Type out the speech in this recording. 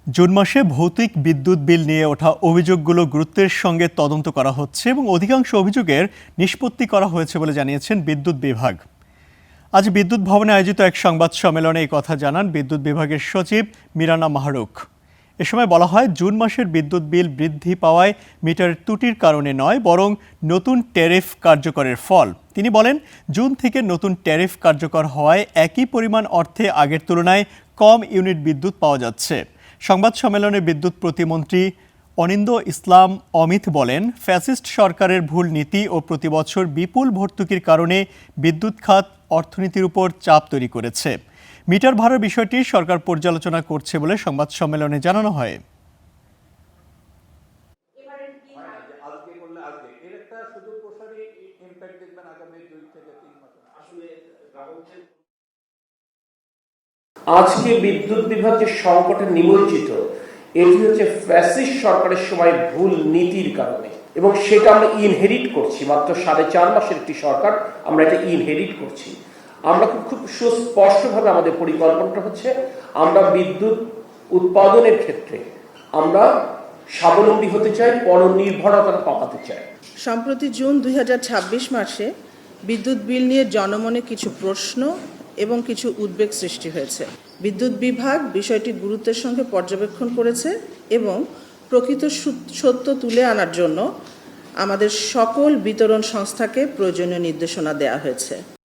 June মাসে ভৌতিক বিদ্যুৎ বিল নিয়ে ওঠা অভিযোগগুলো গুরুত্বের সঙ্গে তদন্ত করা হচ্ছে এবং অধিকাংশ অভিযোগের নিষ্পত্তি করা হয়েছে বলে জানিয়েছেন বিদ্যুৎ বিভাগ। আজ বিদ্যুৎ ভবনে আয়োজিত এক সংবাদ সম্মেলনে এই কথা জানান বিদ্যুৎ বিভাগের সচিব মিরানা মাহরুখ। এ সময় বলা হয়, জুন মাসের বিদ্যুৎ বিল বৃদ্ধি পাওয়ায় মিটারের ত্রুটির কারণে নয়, বরং নতুন ট্যারিফ কার্যকরের ফল। তিনি বলেন, জুন থেকে নতুন ট্যারিফ কার্যকর হওয়ায় একই পরিমাণ অর্থে আগের তুলনায় কম ইউনিট বিদ্যুৎ পাওয়া যাচ্ছে। সংবাদ সম্মেলনে বিদ্যুৎ প্রতিমন্ত্রী অনিন্দ ইসলাম অমিত বলেন, ফ্যাসিস্ট সরকারের ভুল নীতি ও প্রতিবছর বিপুল ভর্তুকির কারণে বিদ্যুৎ খাত অর্থনীতির উপর চাপ তৈরি করেছে। মিটার ভাড়ার বিষয়টি সরকার পর্যালোচনা করছে বলে সংবাদ সম্মেলনে জানানো হয়। আজকে বিদ্যুৎ বিভাগ যে সংকটে নিমজ্জিত, এটি হচ্ছে ফ্যাসিস্ট সরকারের সময় ভুল নীতির কারণে, এবং সেটা আমরা ইনহেরিট করছি। মাত্র 4.5 মাসের একটি সরকার, আমরা এটা ইনহেরিট করছি। আমরা খুব সুস্পষ্টভাবে আমাদের পরিকল্পনাটা হচ্ছে, আমরা বিদ্যুৎ উৎপাদনের ক্ষেত্রে আমরা স্বাবলম্বী হতে চাই, পরনির্ভরতা কমাতে চাই। সম্প্রতি জুন 2026 মাসে বিদ্যুৎ বিল নিয়ে জনমনে কিছু প্রশ্ন এবং কিছু উদ্বেগ সৃষ্টি হয়েছে। বিদ্যুৎ বিভাগ বিষয়টি গুরুত্বের সঙ্গে পর্যবেক্ষণ করেছে এবং প্রকৃত সত্য তুলে আনার জন্য আমাদের সকল বিতরণ সংস্থাকে প্রয়োজনীয় নির্দেশনা দেওয়া হয়েছে।